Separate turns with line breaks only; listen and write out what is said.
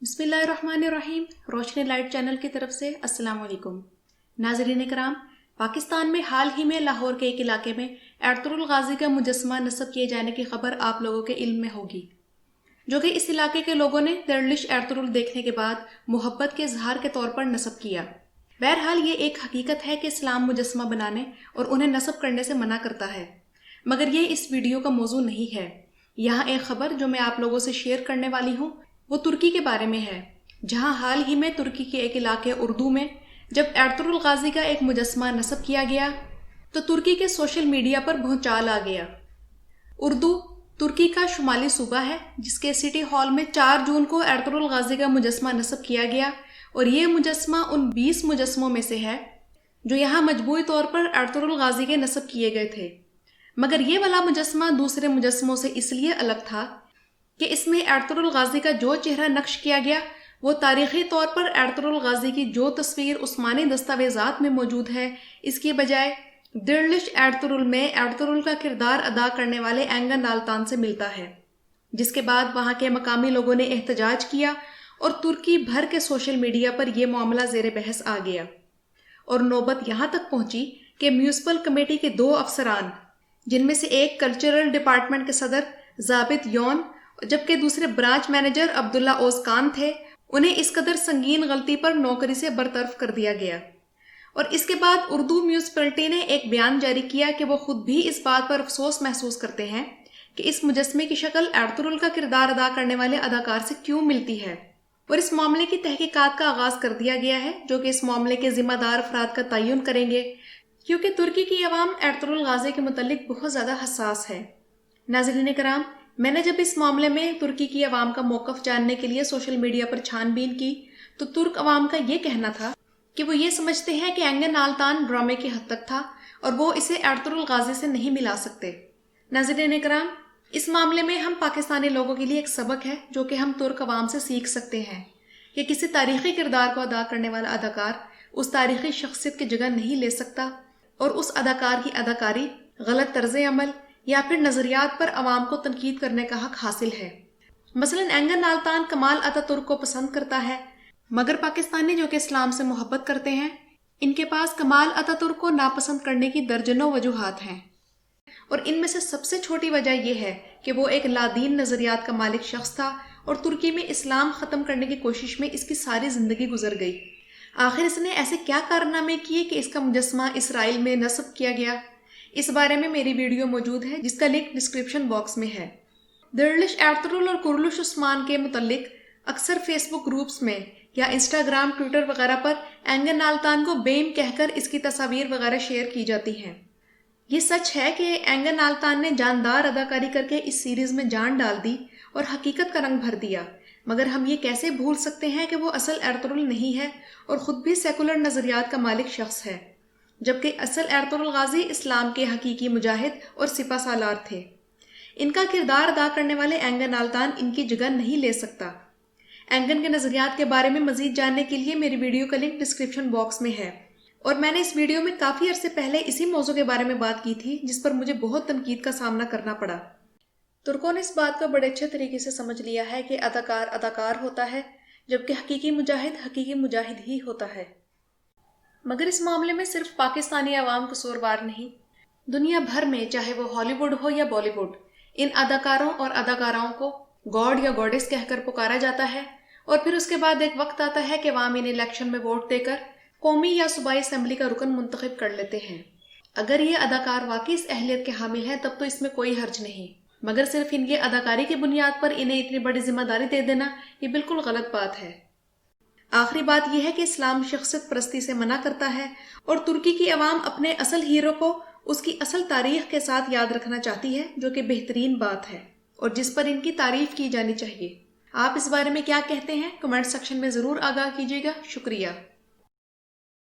بسم اللہ الرحمن الرحیم. روشنی لائٹ چینل کی طرف سے السلام علیکم. ناظرین کرام، پاکستان میں حال ہی میں لاہور کے ایک علاقے میں ارطغرل غازی کا مجسمہ نصب کیے جانے کی خبر آپ لوگوں کے علم میں ہوگی، جو کہ اس علاقے کے لوگوں نے دردلش ارطغرل دیکھنے کے بعد محبت کے اظہار کے طور پر نصب کیا. بہرحال یہ ایک حقیقت ہے کہ اسلام مجسمہ بنانے اور انہیں نصب کرنے سے منع کرتا ہے، مگر یہ اس ویڈیو کا موضوع نہیں ہے. یہاں ایک خبر جو میں آپ لوگوں سے شیئر کرنے والی ہوں وہ ترکی کے بارے میں ہے، جہاں حال ہی میں ترکی کے ایک علاقے اردو میں جب ارطغرل غازی کا ایک مجسمہ نصب کیا گیا تو ترکی کے سوشل میڈیا پر بھونچال آ گیا. اردو ترکی کا شمالی صوبہ ہے جس کے سٹی ہال میں 4 جون کو ارطغرل غازی کا مجسمہ نصب کیا گیا، اور یہ مجسمہ ان 20 مجسموں میں سے ہے جو یہاں مجموعی طور پر ارطغرل غازی کے نصب کیے گئے تھے. مگر یہ والا مجسمہ دوسرے مجسموں سے اس لیے الگ تھا کہ اس میں ارطغرل غازی کا جو چہرہ نقش کیا گیا وہ تاریخی طور پر ارطغرل غازی کی جو تصویر عثمانی دستاویزات میں موجود ہے، اس کی بجائے دردلش ارطغرل میں ارطغرل کا کردار ادا کرنے والے اینگن نالتان سے ملتا ہے، جس کے بعد وہاں کے مقامی لوگوں نے احتجاج کیا اور ترکی بھر کے سوشل میڈیا پر یہ معاملہ زیر بحث آ گیا، اور نوبت یہاں تک پہنچی کہ میونسپل کمیٹی کے 2 افسران، جن میں سے ایک کلچرل ڈپارٹمنٹ کے صدر ضابط یون جبکہ دوسرے برانچ مینیجر عبداللہ اوزکان تھے، انہیں اس قدر سنگین غلطی پر نوکری سے برطرف کر دیا گیا. اور اس کے بعد اردو میونسپلٹی نے ایک بیان جاری کیا کہ وہ خود بھی اس بات پر افسوس محسوس کرتے ہیں کہ اس مجسمے کی شکل ارطغرل کا کردار ادا کرنے والے اداکار سے کیوں ملتی ہے، اور اس معاملے کی تحقیقات کا آغاز کر دیا گیا ہے جو کہ اس معاملے کے ذمہ دار افراد کا تعین کریں گے، کیونکہ ترکی کی عوام ارطغرل غازی کے متعلق بہت زیادہ حساس ہے. ناظرین کرام، میں نے جب اس معاملے میں ترکی کی عوام کا موقف جاننے کے لیے سوشل میڈیا پر چھان بین کی تو ترک عوام کا یہ کہنا تھا کہ وہ یہ سمجھتے ہیں کہ اینگن نالتان ڈرامے کی حد تک تھا اور وہ اسے ارطغرل غازی سے نہیں ملا سکتے. ناظرین کرام، اس معاملے میں ہم پاکستانی لوگوں کے لیے ایک سبق ہے جو کہ ہم ترک عوام سے سیکھ سکتے ہیں کہ کسی تاریخی کردار کو ادا کرنے والا اداکار اس تاریخی شخصیت کی جگہ نہیں لے سکتا، اور اس اداکار کی اداکاری، غلط طرز عمل یا پھر نظریات پر عوام کو تنقید کرنے کا حق حاصل ہے. مثلا اینگن نالتان کمال اتا ترک کو پسند کرتا ہے، مگر پاکستانی جو کہ اسلام سے محبت کرتے ہیں ان کے پاس کمال اتا ترک کو ناپسند کرنے کی درجنوں وجوہات ہیں، اور ان میں سے سب سے چھوٹی وجہ یہ ہے کہ وہ ایک لادین نظریات کا مالک شخص تھا اور ترکی میں اسلام ختم کرنے کی کوشش میں اس کی ساری زندگی گزر گئی. آخر اس نے ایسے کیا کارنامے کیے کہ اس کا مجسمہ اسرائیل میں نصب کیا گیا؟ اس بارے میں میری ویڈیو موجود ہے جس کا لنک ڈسکرپشن باکس میں ہے. دردلش ارطغرل اور کرلش عثمان کے متعلق اکثر فیس بک گروپس میں یا انسٹاگرام، ٹویٹر وغیرہ پر اینگن نالتان کو بیم کہہ کر اس کی تصاویر وغیرہ شیئر کی جاتی ہیں. یہ سچ ہے کہ اینگن نالتان نے جاندار اداکاری کر کے اس سیریز میں جان ڈال دی اور حقیقت کا رنگ بھر دیا، مگر ہم یہ کیسے بھول سکتے ہیں کہ وہ اصل ارطغرل نہیں ہے اور خود بھی سیکولر نظریات کا مالک شخص ہے، جبکہ اصل ارطغرل غازی اسلام کے حقیقی مجاہد اور سپہ سالار تھے. ان کا کردار ادا کرنے والے اینگن نالتان ان کی جگہ نہیں لے سکتا. اینگن کے نظریات کے بارے میں مزید جاننے کے لیے میری ویڈیو کا لنک ڈسکرپشن باکس میں ہے، اور میں نے اس ویڈیو میں کافی عرصے پہلے اسی موضوع کے بارے میں بات کی تھی جس پر مجھے بہت تنقید کا سامنا کرنا پڑا. ترکوں نے اس بات کو بڑے اچھے طریقے سے سمجھ لیا ہے کہ اداکار اداکار ہوتا ہے جبکہ حقیقی مجاہد ہی ہوتا ہے. مگر اس معاملے میں صرف پاکستانی عوام قصوروار نہیں، دنیا بھر میں چاہے وہ ہالی ووڈ ہو یا بالی ووڈ، ان اداکاروں اور اداکاراؤں کو گاڈ یا گاڈس کہہ کر پکارا جاتا ہے، اور پھر اس کے بعد ایک وقت آتا ہے کہ عوام انہیں الیکشن میں ووٹ دے کر قومی یا صوبائی اسمبلی کا رکن منتخب کر لیتے ہیں. اگر یہ اداکار واقعی اس اہلیت کے حامل ہیں تب تو اس میں کوئی حرج نہیں، مگر صرف ان کی اداکاری کی بنیاد پر انہیں اتنی بڑی ذمہ داری دے دینا یہ بالکل غلط بات ہے. آخری بات یہ ہے کہ اسلام شخصیت پرستی سے منع کرتا ہے، اور ترکی کی عوام اپنے اصل ہیرو کو اس کی اصل تاریخ کے ساتھ یاد رکھنا چاہتی ہے، جو کہ بہترین بات ہے اور جس پر ان کی تعریف کی جانی چاہیے. آپ اس بارے میں کیا کہتے ہیں؟ کمنٹ سیکشن میں ضرور آگاہ کیجیے گا. شکریہ.